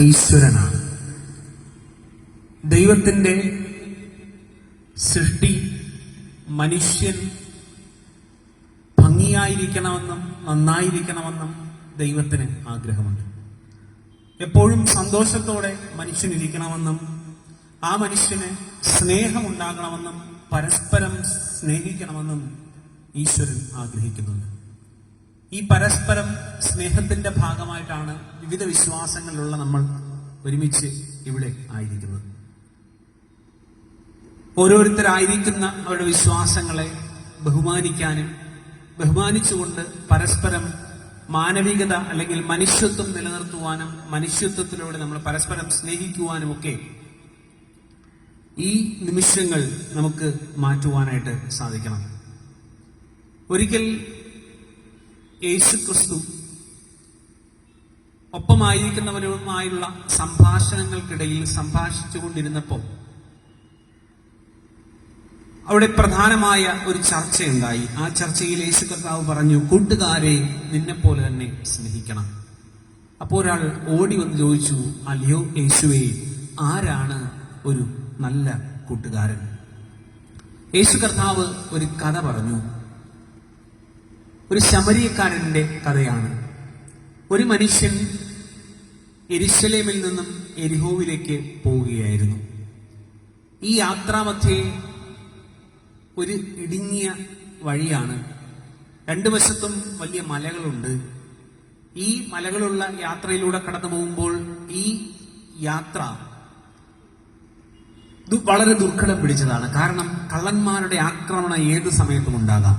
ഈശ്വരനാണ്. ദൈവത്തിൻ്റെ സൃഷ്ടി മനുഷ്യൻ ഭംഗിയായിരിക്കണമെന്നും നന്നായിരിക്കണമെന്നും ദൈവത്തിന് ആഗ്രഹമുണ്ട്. എപ്പോഴും സന്തോഷത്തോടെ മനുഷ്യനിരിക്കണമെന്നും ആ മനുഷ്യന് സ്നേഹമുണ്ടാകണമെന്നും പരസ്പരം സ്നേഹിക്കണമെന്നും ഈശ്വരൻ ആഗ്രഹിക്കുന്നുണ്ട്. ഈ പരസ്പരം സ്നേഹത്തിന്റെ ഭാഗമായിട്ടാണ് വിവിധ വിശ്വാസങ്ങളിലുള്ള നമ്മൾ ഒരുമിച്ച് ഇവിടെ ആയിരിക്കുന്നത്. ഓരോരുത്തരായിരിക്കുന്ന അവരുടെ വിശ്വാസങ്ങളെ ബഹുമാനിക്കാനും ബഹുമാനിച്ചുകൊണ്ട് പരസ്പരം മാനവികത അല്ലെങ്കിൽ മനുഷ്യത്വം നിലനിർത്തുവാനും മനുഷ്യത്വത്തിലൂടെ നമ്മൾ പരസ്പരം സ്നേഹിക്കുവാനും ഒക്കെ ഈ നിമിഷങ്ങൾ നമുക്ക് മാറ്റുവാനായിട്ട് സാധിക്കണം. ഒരിക്കൽ യേശുക്രിസ്തു ഒപ്പമായിരിക്കുന്നവരുമായുള്ള സംഭാഷണങ്ങൾക്കിടയിൽ സംഭാഷിച്ചുകൊണ്ടിരുന്നപ്പോൾ അവിടെ പ്രധാനമായ ഒരു ചർച്ചയുണ്ടായി. ആ ചർച്ചയിൽ യേശു കർത്താവ് പറഞ്ഞു, കൂട്ടുകാരെ നിന്നെപ്പോലെ തന്നെ സ്നേഹിക്കണം. അപ്പോൾ ഒരാൾ ഓടി വന്ന് ചോദിച്ചു, അല്ലയോ യേശുവേ, ആരാണ് ഒരു നല്ല കൂട്ടുകാരൻ? യേശു കർത്താവ് ഒരു കഥ പറഞ്ഞു. ഒരു ശമരിയക്കാരന്റെ കഥയാണ്. ഒരു മനുഷ്യൻ യെരുശലേമിൽ നിന്നും എരിഹോവിലേക്ക് പോവുകയായിരുന്നു. ഈ യാത്രാമധ്യേ ഒരു ഇടുങ്ങിയ വഴിയാണ്. രണ്ടു വശത്തും വലിയ മലകളുണ്ട്. ഈ മലകളുള്ള യാത്രയിലൂടെ കടന്നു പോകുമ്പോൾ ഈ യാത്ര വളരെ ദുർഘടം പിടിച്ചതാണ്. കാരണം കള്ളന്മാരുടെ ആക്രമണം ഏത് സമയത്തും ഉണ്ടാകാം.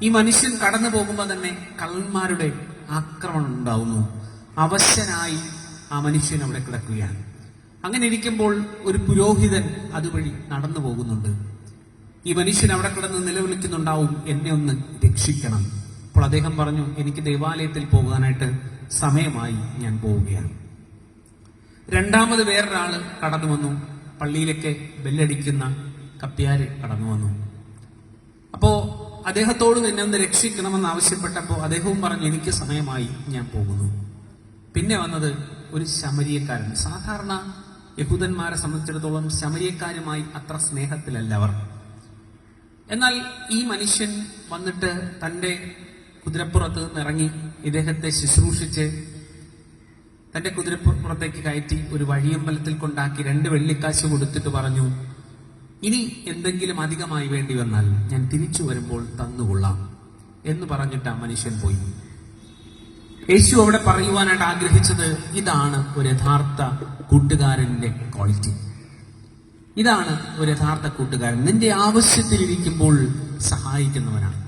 ഈ മനുഷ്യൻ കടന്നു പോകുമ്പോൾ തന്നെ കള്ളന്മാരുടെ ആക്രമണം ഉണ്ടാവുന്നു. അവശനായി ആ മനുഷ്യൻ അവിടെ കിടക്കുകയാണ്. അങ്ങനെ ഇരിക്കുമ്പോൾ ഒരു പുരോഹിതൻ അതുവഴി നടന്നു പോകുന്നുണ്ട്. ഈ മനുഷ്യൻ അവിടെ കിടന്ന് നിലവിളിക്കുന്നുണ്ടാവും, എന്നെ ഒന്ന് രക്ഷിക്കണം. അപ്പോൾ അദ്ദേഹം പറഞ്ഞു, എനിക്ക് ദേവാലയത്തിൽ പോകാനായിട്ട് സമയമായി, ഞാൻ പോവുകയാണ്. രണ്ടാമത് വേറൊരാള് കടന്നു വന്നു. പള്ളിയിലേക്ക് ബെല്ലടിക്കുന്ന കപ്പ്യാര് കടന്നു വന്നു. അപ്പോ അദ്ദേഹത്തോട് എന്നെ ഒന്ന് രക്ഷിക്കണമെന്ന് ആവശ്യപ്പെട്ടപ്പോൾ അദ്ദേഹവും പറഞ്ഞു, എനിക്ക് സമയമായി, ഞാൻ പോകുന്നു. പിന്നെ വന്നത് ഒരു ശമരിയക്കാരൻ. സാധാരണ യഹൂദന്മാരെ സംബന്ധിച്ചിടത്തോളം ശമരിയക്കാരുമായി അത്ര സ്നേഹത്തിലല്ല അവർ. എന്നാൽ ഈ മനുഷ്യൻ വന്നിട്ട് തൻ്റെ കുതിരപ്പുറത്ത് നിന്നിറങ്ങി ഇദ്ദേഹത്തെ ശുശ്രൂഷിച്ച് തൻ്റെ കുതിരപ്പുറത്തേക്ക് കയറ്റി ഒരു വഴിയമ്പലത്തിൽ കൊണ്ടാക്കി 2 വെള്ളിക്കാശ് കൊടുത്തിട്ട് പറഞ്ഞു, ഇനി എന്തെങ്കിലും അധികമായി വേണ്ടി വന്നാൽ ഞാൻ തിരിച്ചു വരുമ്പോൾ തന്നുകൊള്ളാം എന്ന് പറഞ്ഞിട്ട് ആ മനുഷ്യൻ പോയി. യേശു അവിടെ പറയുവാനായിട്ട് ആഗ്രഹിച്ചത് ഇതാണ് ഒരു യഥാർത്ഥ കൂട്ടുകാരന്റെ ക്വാളിറ്റി. ഇതാണ് ഒരു യഥാർത്ഥ കൂട്ടുകാരൻ. നിന്റെ ആവശ്യത്തിലിരിക്കുമ്പോൾ സഹായിക്കുന്നവനാണ്.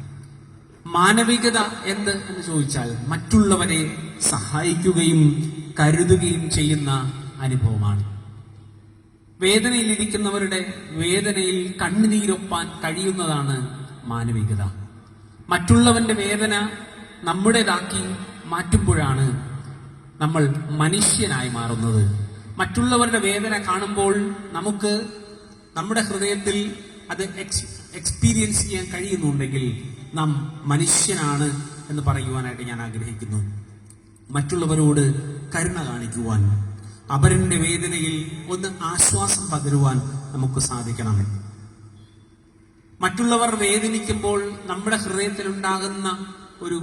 മാനവികത എന്ത് എന്ന് ചോദിച്ചാൽ മറ്റുള്ളവരെ സഹായിക്കുകയും കരുതുകയും ചെയ്യുന്ന അനുഭവമാണ്. വേദനയിലിരിക്കുന്നവരുടെ വേദനയിൽ കണ്ണുനീരൊപ്പാൻ കഴിയുന്നതാണ് മാനവികത. മറ്റുള്ളവന്റെ വേദന നമ്മുടേതാക്കി മാറ്റുമ്പോഴാണ് നമ്മൾ മനുഷ്യനായി മാറുന്നത്. മറ്റുള്ളവരുടെ വേദന കാണുമ്പോൾ നമുക്ക് നമ്മുടെ ഹൃദയത്തിൽ അത് എക്സ്പീരിയൻസ് ചെയ്യാൻ കഴിയുന്നുണ്ടെങ്കിൽ നാം മനുഷ്യനാണ് എന്ന് പറയുവാനായിട്ട് ഞാൻ ആഗ്രഹിക്കുന്നു. മറ്റുള്ളവരോട് കരുണ കാണിക്കുവാൻ, അവരുടെ വേദനയിൽ ഒന്ന് ആശ്വാസം പകരുവാൻ നമുക്ക് സാധിക്കണം. മറ്റുള്ളവർ വേദനിക്കുമ്പോൾ നമ്മുടെ ഹൃദയത്തിൽ ഉണ്ടാകുന്ന ഒരു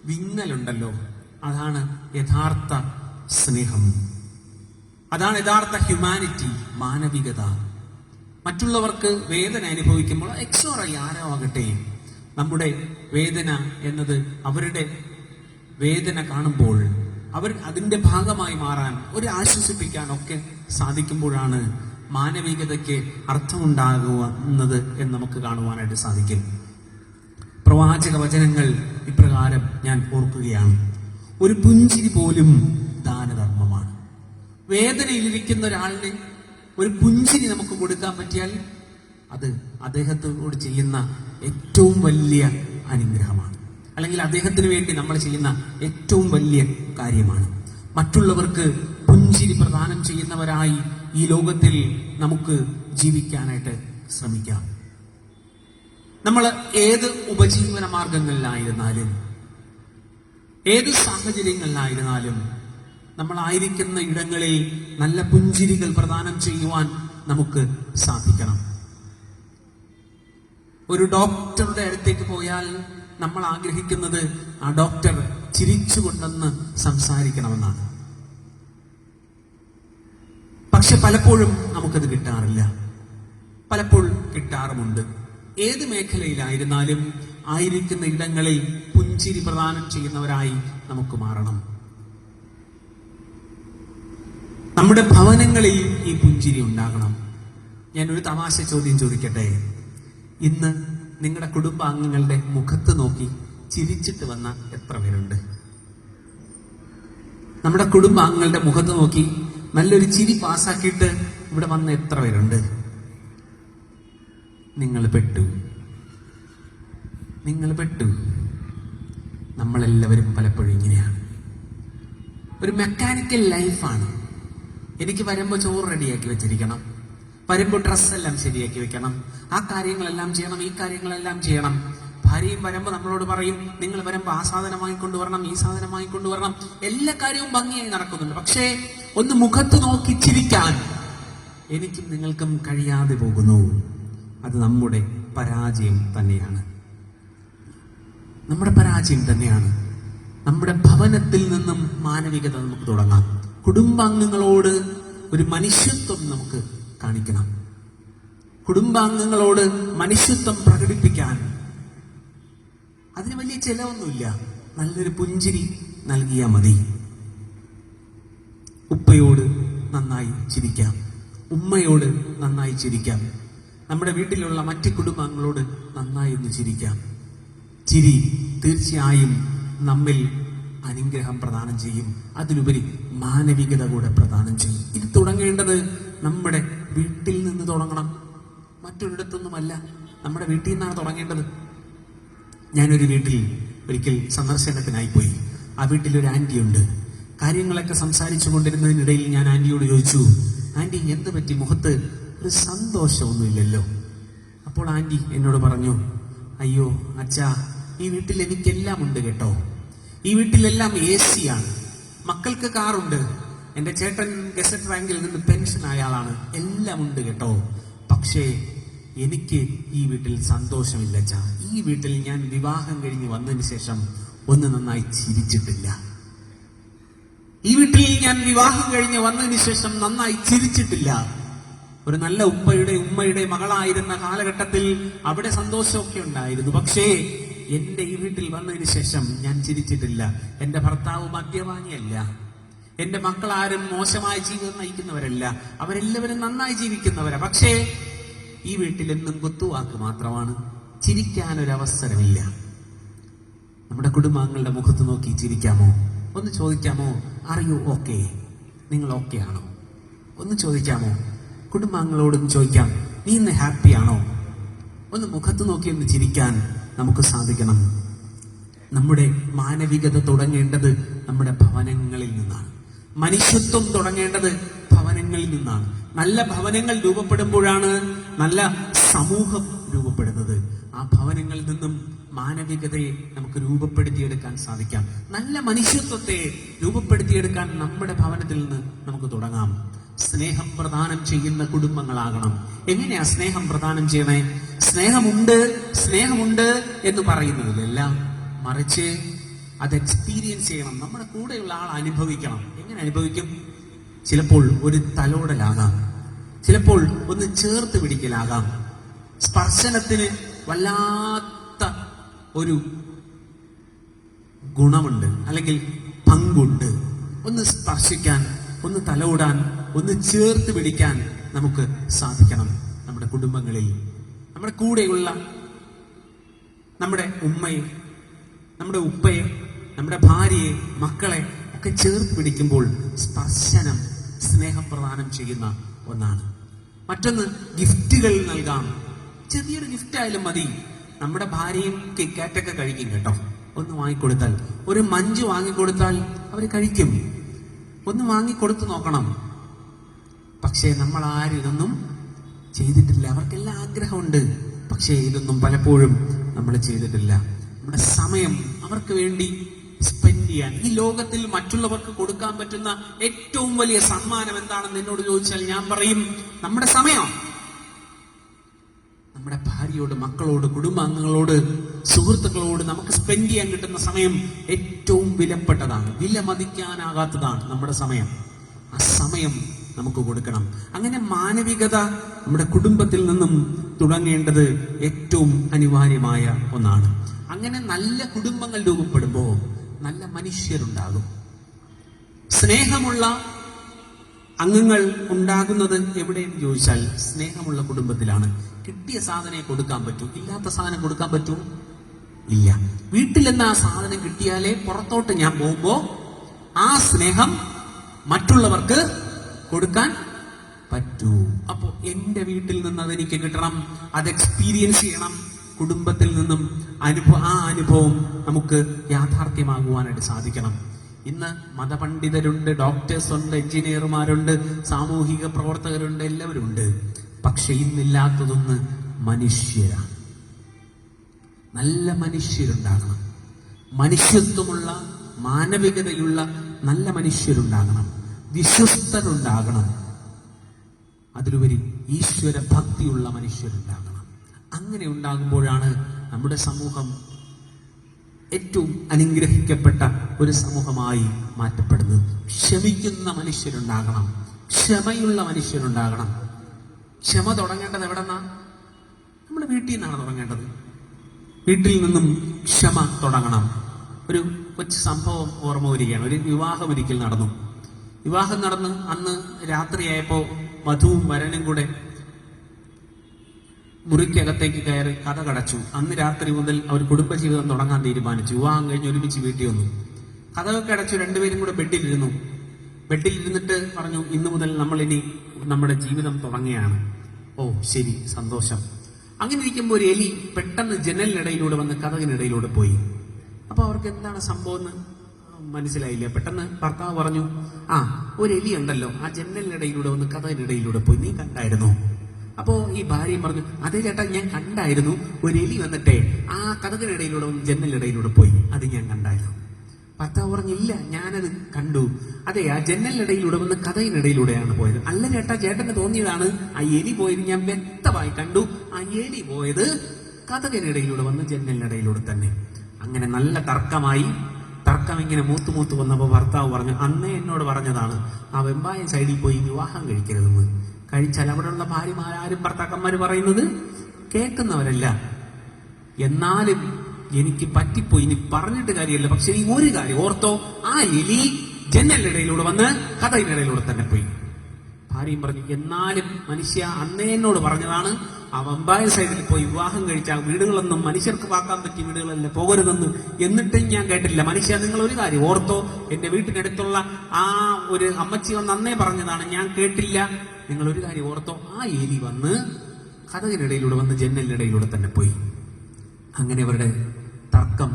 വിങ്ങലുണ്ടല്ലോ, അതാണ് യഥാർത്ഥ സ്നേഹം. അതാണ് യഥാർത്ഥ ഹ്യൂമാനിറ്റി, മാനവികത. മറ്റുള്ളവർക്ക് വേദന അനുഭവിക്കുമ്പോൾ എക്സോറ ആരോ ആകട്ടെ, നമ്മുടെ വേദന എന്നത് അവരുടെ വേദന കാണുമ്പോൾ അവർ അതിന്റെ ഭാഗമായി മാറാൻ, ഒരു ആശ്വസിപ്പിക്കാനൊക്കെ സാധിക്കുമ്പോഴാണ് മാനവികതയ്ക്ക് അർത്ഥമുണ്ടാകുന്നത് എന്ന് നമുക്ക് കാണുവാനായിട്ട് സാധിക്കും. പ്രവാചക വചനങ്ങൾ ഇപ്രകാരം ഞാൻ ഓർക്കുകയാണ്, ഒരു പുഞ്ചിരി പോലും ദാനധർമ്മമാണ്. വേദനയിലിരിക്കുന്ന ഒരാളിന് ഒരു പുഞ്ചിരി നമുക്ക് കൊടുക്കാൻ പറ്റിയാൽ അത് അദ്ദേഹത്തോട് ചെയ്യുന്ന ഏറ്റവും വലിയ അനുഗ്രഹമാണ്, അല്ലെങ്കിൽ അദ്ദേഹത്തിന് വേണ്ടി നമ്മൾ ചെയ്യുന്ന ഏറ്റവും വലിയ കാര്യമാണ്. മറ്റുള്ളവർക്ക് പുഞ്ചിരി പ്രദാനം ചെയ്യുന്നവരായി ഈ ലോകത്തിൽ നമുക്ക് ജീവിക്കാനായിട്ട് ശ്രമിക്കാം. നമ്മൾ ഏത് ഉപജീവന മാർഗങ്ങളിലായിരുന്നാലും ഏത് സാഹചര്യങ്ങളിലായിരുന്നാലും നമ്മളായിരിക്കുന്ന ഇടങ്ങളിൽ നല്ല പുഞ്ചിരികൾ പ്രദാനം ചെയ്യുവാൻ നമുക്ക് സാധിക്കണം. ഒരു ഡോക്ടറുടെ അടുത്തേക്ക് പോയാൽ നമ്മൾ ആഗ്രഹിക്കുന്നത് ആ ഡോക്ടർ ചിരിച്ചുകൊണ്ടെന്ന് സംസാരിക്കണമെന്നാണ്. പക്ഷെ പലപ്പോഴും നമുക്കത് കിട്ടാറില്ല, പലപ്പോൾ കിട്ടാറുമുണ്ട്. ഏത് മേഖലയിലായിരുന്നാലും ആയിരിക്കുന്ന ഇടങ്ങളിൽ പുഞ്ചിരി പ്രദാനം ചെയ്യുന്നവരായി നമുക്ക് മാറണം. നമ്മുടെ ഭവനങ്ങളിൽ ഈ പുഞ്ചിരി ഉണ്ടാകണം. ഞാനൊരു തമാശ ചോദ്യം ചോദിക്കട്ടെ. ഇന്ന് നിങ്ങളുടെ കുടുംബാംഗങ്ങളുടെ മുഖത്ത് നോക്കി ചിരിച്ചിട്ട് വന്ന എത്ര പേരുണ്ട്? നമ്മുടെ കുടുംബാംഗങ്ങളുടെ മുഖത്ത് നോക്കി നല്ലൊരു ചിരി പാസ്സാക്കിയിട്ട് ഇവിടെ വന്ന എത്ര പേരുണ്ട്? നിങ്ങൾ പെട്ടു. നമ്മളെല്ലാവരും പലപ്പോഴും ഇങ്ങനെയാണ്. ഒരു മെക്കാനിക്കൽ ലൈഫാണ്. എനിക്ക് വരുമ്പോൾ ചോറ് റെഡിയാക്കി വെച്ചിരിക്കണം, വരുമ്പോൾ ഡ്രസ്സെല്ലാം ശരിയാക്കി വെക്കണം, ആ കാര്യങ്ങളെല്ലാം ചെയ്യണം, ഈ കാര്യങ്ങളെല്ലാം ചെയ്യണം. ഭാര്യയും വരുമ്പോൾ നമ്മളോട് പറയും, നിങ്ങൾ വരുമ്പോൾ ആ സാധനമായി കൊണ്ടുവരണം, ഈ സാധനമായി കൊണ്ടുവരണം. എല്ലാ കാര്യവും ഭംഗിയായി നടക്കുന്നുണ്ട്. പക്ഷേ ഒന്ന് മുഖത്ത് നോക്കി ചിരിക്കാൻ എനിക്കും നിങ്ങൾക്കും കഴിയാതെ പോകുന്നു. അത് നമ്മുടെ പരാജയം തന്നെയാണ്. നമ്മുടെ ഭവനത്തിൽ നിന്നും മാനവികത നമുക്ക് തുടങ്ങാം. കുടുംബാംഗങ്ങളോട് ഒരു മനുഷ്യത്വം നമുക്ക് കാണിക്കണം. കുടുംബാംഗങ്ങളോട് മനുഷ്യത്വം പ്രകടിപ്പിക്കാൻ അതിന് വലിയ ചെലവൊന്നുമില്ല. നല്ലൊരു പുഞ്ചിരി നൽകിയാൽ മതി. ഉപ്പയോട് നന്നായി ചിരിക്കാം, ഉമ്മയോട് നന്നായി ചിരിക്കാം, നമ്മുടെ വീട്ടിലുള്ള മറ്റ് കുടുംബാംഗങ്ങളോട് നന്നായി ഒന്ന് ചിരിക്കാം. ചിരി തീർച്ചയായും നമ്മിൽ അനുഗ്രഹം പ്രദാനം ചെയ്യും, അതിലുപരി മാനവികത കൂടെ പ്രദാനം ചെയ്യും. ഇത് തുടങ്ങേണ്ടത് നമ്മുടെ വീട്ടിൽ നിന്ന് തുടങ്ങണം, മറ്റൊരിടത്തൊന്നുമല്ല. നമ്മുടെ വീട്ടിൽ നിന്നാണ് തുടങ്ങേണ്ടത്. ഞാനൊരു വീട്ടിൽ ഒരിക്കൽ സന്ദർശനത്തിനായി പോയി. ആ വീട്ടിൽ ഒരു ആന്റി ഉണ്ട്. കാര്യങ്ങളൊക്കെ സംസാരിച്ചു കൊണ്ടിരുന്നതിനിടയിൽ ഞാൻ ആന്റിയോട് ചോദിച്ചു, ആന്റി എന്ത് പറ്റി, മുഖത്ത് ഒരു സന്തോഷമൊന്നുമില്ലല്ലോ? അപ്പോൾ ആന്റി എന്നോട് പറഞ്ഞു, അയ്യോ അച്ഛാ, ഈ വീട്ടിൽ എനിക്കെല്ലാം ഉണ്ട് കേട്ടോ. ഈ വീട്ടിലെല്ലാം AC ആണ്, മക്കൾക്ക് കാറുണ്ട്, എന്റെ ചേട്ടൻ ഗസറ്റ് റാങ്കിൽ നിന്ന് പെൻഷൻ ആയാളാണ്, എല്ലാം ഉണ്ട് കേട്ടോ. പക്ഷേ എനിക്ക് ഈ വീട്ടിൽ സന്തോഷമില്ല അച്ഛാ. ഈ വീട്ടിൽ ഞാൻ വിവാഹം കഴിഞ്ഞ് വന്നതിന് ശേഷം ഒന്ന് നന്നായി ചിരിച്ചിട്ടില്ല. ഈ വീട്ടിൽ ഞാൻ വിവാഹം കഴിഞ്ഞ് വന്നതിന് ശേഷം നന്നായി ചിരിച്ചിട്ടില്ല. ഒരു നല്ല ഉമ്മയുടെ മകളായിരുന്ന കാലഘട്ടത്തിൽ അവിടെ സന്തോഷമൊക്കെ ഉണ്ടായിരുന്നു. പക്ഷേ എന്റെ ഈ വീട്ടിൽ വന്നതിന് ശേഷം ഞാൻ ചിരിച്ചിട്ടില്ല. എന്റെ ഭർത്താവ് മദ്യപാനിയല്ല, എന്റെ മക്കളാരും മോശമായ ജീവിതം നയിക്കുന്നവരല്ല, അവരെല്ലാവരും നന്നായി ജീവിക്കുന്നവരാ. പക്ഷേ ഈ വീട്ടിൽ എന്നും കുത്തുവാക്ക് മാത്രമാണ്, ചിരിക്കാനൊരവസരമില്ല. നമ്മുടെ കുടുംബാംഗങ്ങളുടെ മുഖത്ത് നോക്കി ചിരിക്കാമോ? ഒന്ന് ചോദിക്കാമോ, അറിയൂ ഓക്കെ, നിങ്ങൾ ഓക്കെ ആണോ? ഒന്ന് ചോദിക്കാമോ? കുടുംബാംഗങ്ങളോടൊന്ന് ചോദിക്കാം, നീ ഇന്ന് ഹാപ്പിയാണോ? ഒന്ന് മുഖത്ത് നോക്കി ഒന്ന് ചിരിക്കാൻ നമുക്ക് സാധിക്കണം. നമ്മുടെ മാനവികത തുടങ്ങേണ്ടത് നമ്മുടെ ഭവനങ്ങളിൽ നിന്നാണ്. മനുഷ്യത്വം തുടങ്ങേണ്ടത് ഭവനങ്ങളിൽ നിന്നാണ്. നല്ല ഭവനങ്ങൾ രൂപപ്പെടുമ്പോഴാണ് നല്ല സമൂഹം രൂപപ്പെടുന്നത്. ആ ഭവനങ്ങളിൽ നിന്നും മാനവികതയെ നമുക്ക് രൂപപ്പെടുത്തിയെടുക്കാൻ സാധിക്കാം. നല്ല മനുഷ്യത്വത്തെ രൂപപ്പെടുത്തിയെടുക്കാൻ നമ്മുടെ ഭവനത്തിൽ നിന്ന് നമുക്ക് തുടങ്ങാം. സ്നേഹം പ്രദാനം ചെയ്യുന്ന കുടുംബങ്ങളാകണം. എങ്ങനെയാ സ്നേഹം പ്രദാനം ചെയ്യണേ? സ്നേഹമുണ്ട് എന്ന് പറയുന്നതിലല്ല, മറിച്ച് അത് എക്സ്പീരിയൻസ് ചെയ്യണം. നമ്മുടെ കൂടെയുള്ള ആൾ അനുഭവിക്കണം. എങ്ങനെ അനുഭവിക്കും? ചിലപ്പോൾ ഒരു തലോടലാകാം, ചിലപ്പോൾ ഒന്ന് ചേർത്ത് പിടിക്കലാകാം. സ്പർശനത്തിന് വല്ലാത്ത ഒരു ഗുണമുണ്ട്, അല്ലെങ്കിൽ പങ്കുണ്ട്. ഒന്ന് സ്പർശിക്കാൻ, ഒന്ന് തലോടാൻ, ഒന്ന് ചേർത്ത് പിടിക്കാൻ നമുക്ക് സാധിക്കണം. നമ്മുടെ കുടുംബങ്ങളിൽ നമ്മുടെ കൂടെയുള്ള നമ്മുടെ ഉമ്മയെ, നമ്മുടെ ഉപ്പയെ, നമ്മുടെ ഭാര്യയെ, മക്കളെ ഒക്കെ ചേർത്ത് പിടിക്കുമ്പോൾ സ്പർശനം സ്നേഹം പ്രദാനം ചെയ്യുന്ന ഒന്നാണ്. മറ്റൊന്ന്, ഗിഫ്റ്റുകൾ നൽകാം. ചെറിയൊരു ഗിഫ്റ്റ് ആയാലും മതി. നമ്മുടെ ഭാര്യയും കിക്കാറ്റൊക്കെ കഴിക്കും കേട്ടോ. ഒന്ന് വാങ്ങിക്കൊടുത്താൽ, ഒരു മഞ്ച് വാങ്ങിക്കൊടുത്താൽ അവർ കഴിക്കും. ഒന്ന് വാങ്ങിക്കൊടുത്തു നോക്കണം. പക്ഷേ നമ്മൾ ആരും ഇതൊന്നും ചെയ്തിട്ടില്ല. അവർക്കെല്ലാം ആഗ്രഹമുണ്ട്, പക്ഷേ ഇതൊന്നും പലപ്പോഴും നമ്മൾ ചെയ്തിട്ടില്ല. നമ്മുടെ സമയം അവർക്ക് വേണ്ടി സ്പെൻഡ് ചെയ്യാൻ. ഈ ലോകത്തിൽ മറ്റുള്ളവർക്ക് കൊടുക്കാൻ പറ്റുന്ന ഏറ്റവും വലിയ സമ്മാനം എന്താണെന്ന് എന്നോട് ചോദിച്ചാൽ ഞാൻ പറയും നമ്മുടെ സമയം. നമ്മുടെ ഭാര്യയോട്, മക്കളോട്, കുടുംബാംഗങ്ങളോട്, സുഹൃത്തുക്കളോട് നമുക്ക് സ്പെൻഡ് ചെയ്യാൻ കിട്ടുന്ന സമയം ഏറ്റവും വിലപ്പെട്ടതാണ്, വിലമതിക്കാനാകാത്തതാണ് നമ്മുടെ സമയം. ആ സമയം നമുക്ക് കൊടുക്കണം. അങ്ങനെ മാനവികത നമ്മുടെ കുടുംബത്തിൽ നിന്നും തുടങ്ങേണ്ടത് ഏറ്റവും അനിവാര്യമായ ഒന്നാണ്. അങ്ങനെ നല്ല കുടുംബങ്ങൾ രൂപപ്പെടുമ്പോൾ നല്ല മനുഷ്യരുണ്ടാകും. സ്നേഹമുള്ള അംഗങ്ങൾ ഉണ്ടാകുന്നത് എവിടെയെന്ന് ചോദിച്ചാൽ സ്നേഹമുള്ള കുടുംബത്തിലാണ്. കിട്ടിയ സാധനം കൊടുക്കാൻ പറ്റൂ, ഇല്ലാത്ത സാധനം കൊടുക്കാൻ പറ്റൂ? ഇല്ല. വീട്ടിൽ നിന്ന് ആ സാധനം കിട്ടിയാലേ പുറത്തോട്ട് ഞാൻ പോകുമ്പോ ആ സ്നേഹം മറ്റുള്ളവർക്ക് കൊടുക്കാൻ പറ്റൂ. അപ്പോ എന്റെ വീട്ടിൽ നിന്ന് അതെനിക്ക് കിട്ടണം, അത് എക്സ്പീരിയൻസ് ചെയ്യണം. കുടുംബത്തിൽ നിന്നും ആ അനുഭവം നമുക്ക് യാഥാർത്ഥ്യമാകുവാനായിട്ട് സാധിക്കണം. ഇന്ന് മതപണ്ഡിതരുണ്ട്, ഡോക്ടേഴ്സ് ഉണ്ട്, എഞ്ചിനീയർമാരുണ്ട്, സാമൂഹിക പ്രവർത്തകരുണ്ട്, എല്ലാവരും ഉണ്ട്. പക്ഷെ ഇന്നില്ലാത്തതൊന്ന് മനുഷ്യരാണ്. നല്ല മനുഷ്യരുണ്ടാകണം. മനുഷ്യത്വമുള്ള, മാനവികതയുള്ള നല്ല മനുഷ്യരുണ്ടാകണം. വിശ്വസ്തരുണ്ടാകണം. അതിലുപരി ഈശ്വര ഭക്തിയുള്ള മനുഷ്യരുണ്ടാകണം. അങ്ങനെ ഉണ്ടാകുമ്പോഴാണ് നമ്മുടെ സമൂഹം ഏറ്റവും അനുഗ്രഹിക്കപ്പെട്ട ഒരു സമൂഹമായി മാറ്റപ്പെടുന്നത്. ക്ഷമിക്കുന്ന മനുഷ്യരുണ്ടാകണം. ക്ഷമയുള്ള മനുഷ്യരുണ്ടാകണം. ക്ഷമ തുടങ്ങേണ്ടത് എവിടെന്നാ? നമ്മുടെ വീട്ടിൽ നിന്നാണ് തുടങ്ങേണ്ടത്. വീട്ടിൽ നിന്നും ക്ഷമ തുടങ്ങണം. ഒരു കൊച്ചു സംഭവം ഓർമ്മ വരികയാണ്. ഒരു വിവാഹം ഒരിക്കൽ നടന്നു. വിവാഹം നടന്ന് അന്ന് രാത്രിയായപ്പോ വധുവും വരനും കൂടെ മുറിക്കകത്തേക്ക് കയറി കഥ കടച്ചു. അന്ന് രാത്രി മുതൽ അവർ കുടുംബജീവിതം തുടങ്ങാൻ തീരുമാനിച്ചു. വിവാഹം കഴിഞ്ഞ് ഒരുമിച്ച് വീട്ടിൽ വന്നു. കഥകൊക്കെ അടച്ചു. രണ്ടുപേരും കൂടെ ബെഡിലിരുന്നു. ബെഡിലിരുന്നിട്ട് പറഞ്ഞു, ഇന്നു മുതൽ നമ്മൾ ഇനി നമ്മുടെ ജീവിതം തുടങ്ങുകയാണ്. ഓ ശരി, സന്തോഷം. അങ്ങനെ ഇരിക്കുമ്പോൾ ഒരു എലി പെട്ടെന്ന് ജനലിനിടയിലൂടെ വന്ന് കഥകിനിടയിലൂടെ പോയി. അപ്പൊ അവർക്ക് എന്താണ് സംഭവം എന്ന് മനസ്സിലായില്ല. പെട്ടെന്ന് ഭർത്താവ് പറഞ്ഞു, ആ ഒരു എലി ഉണ്ടല്ലോ, ആ ജനലിനിടയിലൂടെ വന്ന് കഥകിനിടയിലൂടെ പോയി, നീ കണ്ടായിരുന്നു? അപ്പോ ഈ ഭാര്യയും പറഞ്ഞു, അതേ ചേട്ടാ ഞാൻ കണ്ടായിരുന്നു, ഒരു എലി വന്നിട്ടേ ആ കഥകിനിടയിലൂടെ വന്ന് ജനലിനിടയിലൂടെ പോയി, അത് ഞാൻ കണ്ടായിരുന്നു. ഭർത്താവ് പറഞ്ഞില്ല, ഞാനത് കണ്ടു. അതെ, ആ ജനലിനിടയിലൂടെ വന്ന് കഥകിനിടയിലൂടെയാണ് പോയത്. അല്ല ചേട്ടാ, ചേട്ടന് തോന്നിയതാണ്, ആ എലി പോയത് ഞാൻ വ്യക്തമായി കണ്ടു. ആ എലി പോയത് കഥകിനിടയിലൂടെ വന്ന് ജനലിനിടയിലൂടെ തന്നെ. അങ്ങനെ നല്ല തർക്കമായി. തർക്കം ഇങ്ങനെ മൂത്ത് വന്നപ്പോൾ ഭർത്താവ് പറഞ്ഞു, അന്നേ എന്നോട് പറഞ്ഞതാണ് ആ വെമ്പായം സൈഡിൽ പോയി വിവാഹം കഴിക്കരുതെന്ന്. കഴിച്ചാൽ അവിടെയുള്ള ഭാര്യമാരും ഭർത്താക്കന്മാര് പറയുന്നത് കേൾക്കുന്നവരല്ല. എന്നാലും എനിക്ക് പറ്റിപ്പോയി, ഇനി പറഞ്ഞിട്ട് കാര്യമില്ല. പക്ഷെ ഈ ഒരു കാര്യം ഓർത്തോ, ആ എലി ജനലിനിടയിലൂടെ വന്ന് കഥയിനിടയിലൂടെ തന്നെ പോയി. ഭാര്യയും പറഞ്ഞു, എന്നാലും മനുഷ്യ അന്നേ എന്നോട് പറഞ്ഞതാണ് ആ വമ്പായ സൈഡിൽ പോയി വിവാഹം കഴിച്ച വീടുകളൊന്നും മനുഷ്യർക്ക് പാക്കാൻ പറ്റിയ വീടുകളല്ല, പോകരുതെന്ന്. എന്നിട്ടും ഞാൻ കേട്ടില്ല. മനുഷ്യ, നിങ്ങൾ ഒരു കാര്യം ഓർത്തോ, എന്റെ വീട്ടിനടുത്തുള്ള ആ ഒരു അമ്മച്ചി വന്ന് അന്നേ പറഞ്ഞതാണ്, ഞാൻ കേട്ടില്ല. നിങ്ങൾ ഒരു കാര്യം ഓർത്തോ, ആ എലി വന്ന് കഥകിനിടയിലൂടെ വന്ന് ജനലിനിടയിലൂടെ തന്നെ പോയി. അങ്ങനെ അവരുടെ തർക്കം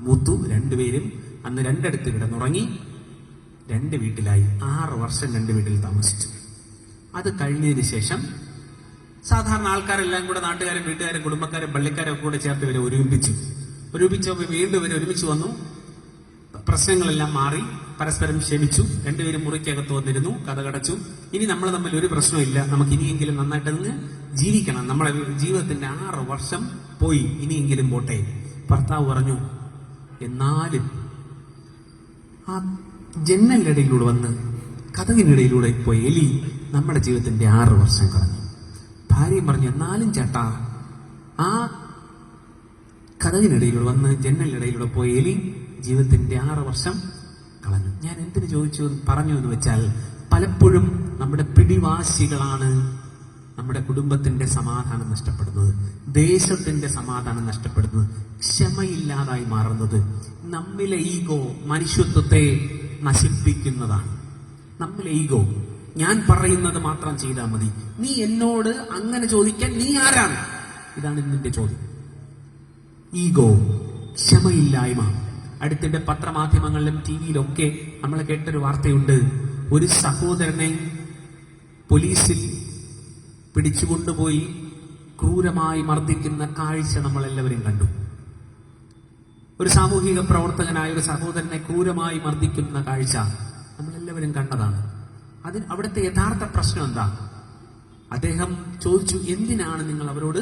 മൂത്തു. രണ്ടുപേരും അന്ന് രണ്ടിടത്ത് കിടന്നുറങ്ങി. രണ്ട് വീട്ടിലായി. 6 വർഷം രണ്ട് വീട്ടിൽ താമസിച്ചു. അത് കഴിഞ്ഞതിന് ശേഷം സാധാരണ ആൾക്കാരെല്ലാം കൂടെ, നാട്ടുകാരും വീട്ടുകാരും കുടുംബക്കാരും പള്ളിക്കാരും ഒക്കെ കൂടെ ചേർത്ത് ഇവരെ ഒരുമിച്ചപ്പോൾ വീണ്ടും ഇവരെ ഒരുമിച്ച് വന്നു. പ്രശ്നങ്ങളെല്ലാം മാറി, പരസ്പരം ക്ഷമിച്ചു. രണ്ടുപേരും മുറിക്കകത്ത് വന്നിരുന്നു, കഥ കടച്ചു. ഇനി നമ്മൾ തമ്മിൽ ഒരു പ്രശ്നമില്ല, നമുക്ക് ഇനിയെങ്കിലും നന്നായിട്ടങ്ങ് ജീവിക്കണം. നമ്മളെ ജീവിതത്തിന്റെ 6 വർഷം പോയി, ഇനിയെങ്കിലും പോട്ടെ. ഭർത്താവ് പറഞ്ഞു, എന്നാലും ആ ജനലിനിടയിലൂടെ വന്ന് കഥകിനിടയിലൂടെ പോയി എലി നമ്മുടെ ജീവിതത്തിന്റെ 6 വർഷം കളഞ്ഞു. ഭാര്യയും പറഞ്ഞു, എന്നാലും ചേട്ടാ, ആ കഥകിനിടയിലൂടെ വന്ന് ജനലിനിടയിലൂടെ പോയി എലി ജീവിതത്തിന്റെ 6 വർഷം കളഞ്ഞു. ഞാൻ എന്തിനു പറഞ്ഞു എന്ന് വെച്ചാൽ, പലപ്പോഴും നമ്മുടെ പിടിവാശികളാണ് നമ്മുടെ കുടുംബത്തിന്റെ സമാധാനം നഷ്ടപ്പെടുന്നത്, ദേശത്തിന്റെ സമാധാനം നഷ്ടപ്പെടുന്നത്, ക്ഷമയില്ലാതായി മാറുന്നത്. നമ്മിലെ ഈഗോ മനുഷ്യത്വത്തെ നശിപ്പിക്കുന്നതാണ്. നമ്മിലെ ഈഗോ, ഞാൻ പറയുന്നത് മാത്രം ചെയ്താൽ മതി, നീ എന്നോട് അങ്ങനെ ചോദിക്കാൻ നീ ആരാണ്? ഇതാണ് ഇന്നിന്റെ ചോദ്യം. ഈഗോ, ക്ഷമയില്ലായ്മ. അടുത്തിടെ പത്രമാധ്യമങ്ങളിലും ടിവിയിലൊക്കെ നമ്മൾ കേട്ടൊരു വാർത്തയുണ്ട്. ഒരു സഹോദരനെ പോലീസിൽ പിടിച്ചുകൊണ്ടുപോയി ക്രൂരമായി മർദ്ദിക്കുന്ന കാഴ്ച നമ്മളെല്ലാവരും കണ്ടു. ഒരു സാമൂഹിക പ്രവർത്തകനായ ഒരു സഹോദരനെ ക്രൂരമായി മർദ്ദിക്കുന്ന കാഴ്ച നമ്മളെല്ലാവരും കണ്ടതാണ്. അവിടുത്തെ യഥാർത്ഥ പ്രശ്നം എന്താ? അദ്ദേഹം ചോദിച്ചു, എന്തിനാണ് നിങ്ങൾ അവരോട്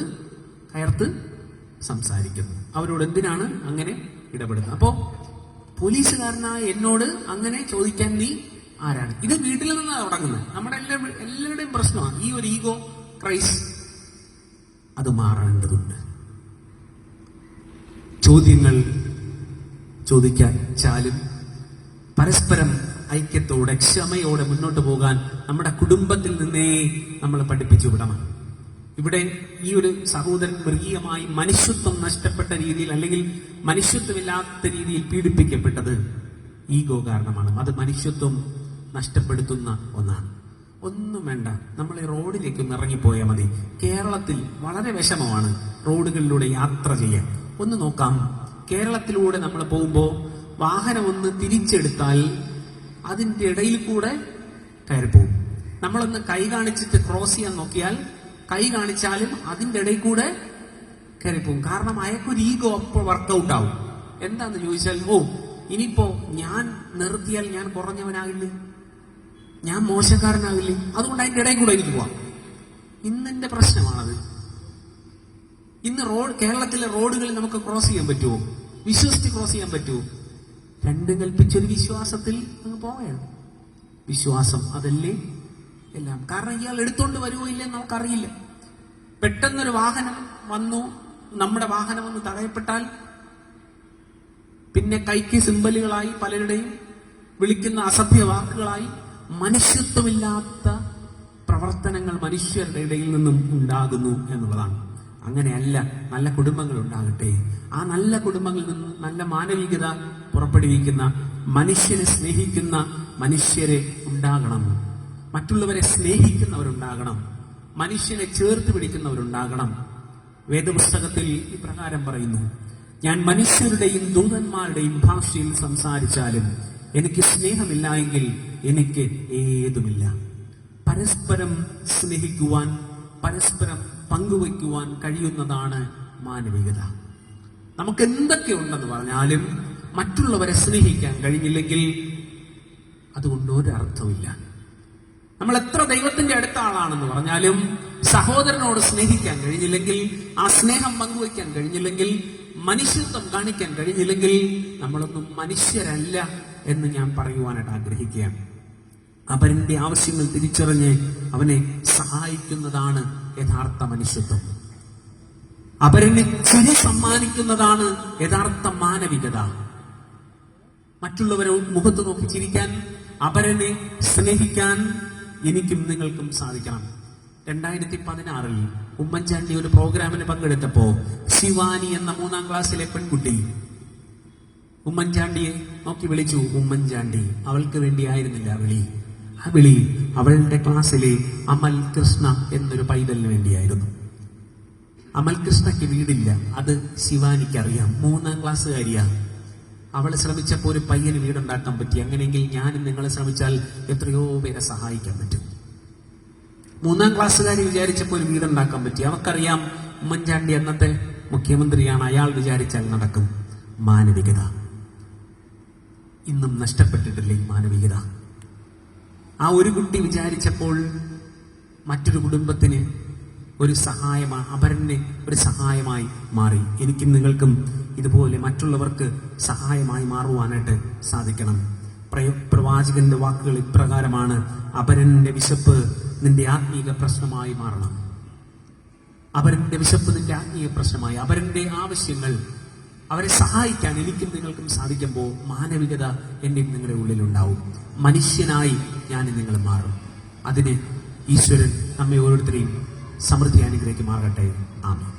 കയർത്ത് സംസാരിക്കുന്നത്? അവരോട് എന്തിനാണ് അങ്ങനെ ഇടപെടുന്നത്? അപ്പോ പോലീസുകാരനായ എന്നോട് അങ്ങനെ ചോദിക്കാൻ നീ ആരാണ്? ഇത് വീട്ടിൽ നിന്നാണ് തുടങ്ങുന്നത്. നമ്മുടെ എല്ലാവരുടെയും പ്രശ്നമാണ് ഈ ഒരു ഈഗോ ക്രൈസ്. അത് മാറേണ്ടതുണ്ട്. ചോദ്യങ്ങൾ ചോദിക്കാച്ചാലും പരസ്പരം ഐക്യത്തോടെ ക്ഷമയോടെ മുന്നോട്ട് പോകാൻ നമ്മുടെ കുടുംബത്തിൽ നിന്നേ നമ്മൾ പഠിപ്പിച്ചു വിടണം. ഇവിടെ ഈ ഒരു സഹോദരൻ മൃഗീയമായി മനുഷ്യത്വം നഷ്ടപ്പെട്ട രീതിയിൽ, അല്ലെങ്കിൽ മനുഷ്യത്വമില്ലാത്ത രീതിയിൽ പീഡിപ്പിക്കപ്പെട്ടത് ഈഗോ കാരണമാണ്. അത് മനുഷ്യത്വം നഷ്ടപ്പെടുത്തുന്ന ഒന്നാണ്. ഒന്നും വേണ്ട, നമ്മൾ ഈ റോഡിലേക്ക് ഒന്ന് ഇറങ്ങിപ്പോയാൽ മതി. കേരളത്തിൽ വളരെ വിഷമമാണ് റോഡുകളിലൂടെ യാത്ര ചെയ്യാൻ. ഒന്ന് നോക്കാം, കേരളത്തിലൂടെ നമ്മൾ പോകുമ്പോൾ വാഹനം ഒന്ന് തിരിച്ചെടുത്താൽ അതിൻ്റെ ഇടയിൽ കൂടെ കയറിപ്പോകും. നമ്മളൊന്ന് കൈ കാണിച്ചിട്ട് ക്രോസ് ചെയ്യാൻ നോക്കിയാൽ കൈ കാണിച്ചാലും അതിൻ്റെ ഇടയിൽ കൂടെ കയറിപ്പോകും. കാരണം അയാൾക്കൊരു ഈഗോ അപ്പോൾ വർക്കൗട്ട് ആവും. എന്താന്ന് ചോദിച്ചാൽ, ഇനിയിപ്പോ ഞാൻ നിർത്തിയാൽ ഞാൻ കുറഞ്ഞവനാകില്ലേ, ഞാൻ മോശക്കാരനാകില്ലേ, അതുകൊണ്ട് അതിൻ്റെ ഇടയിൽ കൂടെ എനിക്ക് പോവാം. ഇന്നെന്റെ പ്രശ്നമാണത്. ഇന്ന് കേരളത്തിലെ റോഡുകളിൽ നമുക്ക് ക്രോസ് ചെയ്യാൻ പറ്റുമോ? വിശ്വസിച്ച് ക്രോസ് ചെയ്യാൻ പറ്റുമോ? രണ്ടും കൽപ്പിച്ചൊരു വിശ്വാസത്തിൽ അങ്ങ് പോവുകയാണ്. വിശ്വാസം അതല്ലേ എല്ലാം. കാരണം ഇയാൾ എടുത്തോണ്ട് വരുമോ ഇല്ലെന്ന് നമുക്കറിയില്ല. പെട്ടെന്നൊരു വാഹനം വന്നു, നമ്മുടെ വാഹനം ഒന്ന് തടയപ്പെട്ടാൽ പിന്നെ കൈക്ക് സിമ്പലുകളായി പലരുടെയും വിളിക്കുന്ന അസഭ്യ വാക്കുകളായി മനുഷ്യത്വമില്ലാത്ത പ്രവർത്തനങ്ങൾ മനുഷ്യരുടെ ഇടയിൽ നിന്നും ഉണ്ടാകുന്നു എന്നുള്ളതാണ്. അങ്ങനെയല്ല, നല്ല കുടുംബങ്ങൾ ഉണ്ടാകട്ടെ. ആ നല്ല കുടുംബങ്ങളിൽ നിന്ന് നല്ല മാനവികത പുറപ്പെടുവിക്കുന്ന, മനുഷ്യനെ സ്നേഹിക്കുന്ന മനുഷ്യരെ ഉണ്ടാകണം. മറ്റുള്ളവരെ സ്നേഹിക്കുന്നവരുണ്ടാകണം. മനുഷ്യനെ ചേർത്ത് പിടിക്കുന്നവരുണ്ടാകണം. വേദപുസ്തകത്തിൽ ഇപ്രകാരം പറയുന്നു, ഞാൻ മനുഷ്യരുടെയും ദൂതന്മാരുടെയും ഭാഷയിൽ സംസാരിച്ചാലും എനിക്ക് സ്നേഹമില്ല എങ്കിൽ എനിക്ക് ഏതുമില്ല. പരസ്പരം സ്നേഹിക്കുവാൻ, പരസ്പരം പങ്കുവയ്ക്കുവാൻ കഴിയുന്നതാണ് മാനവികത. നമുക്ക് എന്തൊക്കെ ഉണ്ടെന്ന് പറഞ്ഞാലും മറ്റുള്ളവരെ സ്നേഹിക്കാൻ കഴിഞ്ഞില്ലെങ്കിൽ അതുകൊണ്ട് ഒരർത്ഥമില്ല. നമ്മൾ എത്ര ദൈവത്തിന്റെ അടുത്ത ആളാണെന്ന് പറഞ്ഞാലും സഹോദരനോട് സ്നേഹിക്കാൻ കഴിഞ്ഞില്ലെങ്കിൽ, ആ സ്നേഹം പങ്കുവയ്ക്കാൻ കഴിഞ്ഞില്ലെങ്കിൽ, മനുഷ്യത്വം കാണിക്കാൻ കഴിഞ്ഞില്ലെങ്കിൽ നമ്മളൊന്നും മനുഷ്യരല്ല എന്ന് ഞാൻ പറയുവാനായിട്ട് ആഗ്രഹിക്കുകയാണ്. അവന്റെ ആവശ്യങ്ങൾ തിരിച്ചറിഞ്ഞ് അവനെ സഹായിക്കുന്നതാണ് യഥാർത്ഥ മനുഷ്യത്വം. അവരനെ ചിരി സമ്മാനിക്കുന്നതാണ് യഥാർത്ഥ മാനവികത. മറ്റുള്ളവരെ മുഖത്ത് നോക്കി ചിരിക്കാൻ, അവരനെ സ്നേഹിക്കാൻ എനിക്കും നിങ്ങൾക്കും സാധിക്കണം. 2016 ഉമ്മൻചാണ്ടി ഒരു പ്രോഗ്രാമിന് പങ്കെടുത്തപ്പോ ശിവാനി എന്ന 3ാം ക്ലാസ്സിലെ പെൺകുട്ടി ഉമ്മൻചാണ്ടിയെ നോക്കി വിളിച്ചു ഉമ്മൻചാണ്ടി. അവൾക്ക് വേണ്ടിയായിരുന്നില്ല വിളി. ആ വിളി അവളുടെ ക്ലാസ്സിലെ അമൽ കൃഷ്ണ എന്നൊരു പൈതലിന് വേണ്ടിയായിരുന്നു. അമൽ കൃഷ്ണയ്ക്ക് വീടില്ല, അത് ശിവാനിക്കറിയാം. 3ാം ക്ലാസ്സുകാരിയാ. അവൾ ശ്രമിച്ചപ്പോൾ ഒരു പയ്യന് വീടുണ്ടാക്കാൻ പറ്റി. അങ്ങനെയെങ്കിൽ ഞാനും നിങ്ങൾ ശ്രമിച്ചാൽ എത്രയോ പേരെ സഹായിക്കാൻ പറ്റും. 3ാം ക്ലാസ്സുകാരി വിചാരിച്ചപ്പോൾ ഒരു വീടുണ്ടാക്കാൻ പറ്റി. അവർക്കറിയാം ഉമ്മൻചാണ്ടി അന്നത്തെ മുഖ്യമന്ത്രിയാണ്, അയാൾ വിചാരിച്ചാൽ നടക്കും. മാനവികത ഇന്നും നഷ്ടപ്പെട്ടിട്ടില്ലേ? മാനവികത. ആ ഒരു കുട്ടി വിചാരിച്ചപ്പോൾ മറ്റൊരു കുടുംബത്തിന് ഒരു സഹായമായി, അപരന് ഒരു സഹായമായി മാറി. എനിക്കും നിങ്ങൾക്കും ഇതുപോലെ മറ്റുള്ളവർക്ക് സഹായമായി മാറുവാനായിട്ട് സാധിക്കണം. പ്രവാചകന്റെ വാക്കുകൾ ഇപ്രകാരമാണ്, അപരന്റെ വിശപ്പ് നിന്റെ ആത്മീക പ്രശ്നമായി മാറണം. അപരന്റെ വിശപ്പ് നിന്റെ ആത്മീയ പ്രശ്നമായി, അപരന്റെ ആവശ്യങ്ങൾ, അവരെ സഹായിക്കാൻ എനിക്കും നിങ്ങൾക്കും സാധിക്കുമ്പോൾ മാനവികത എന്റെയും നിങ്ങളുടെ ഉള്ളിലുണ്ടാവും. മനുഷ്യനായി ഞാൻ നിങ്ങൾ മാറും. അതിന് ഈശ്വരൻ നമ്മെ ഓരോരുത്തരെയും സമൃദ്ധി അനുഗ്രഹിക്കുമാകട്ടെ. ആമേൻ.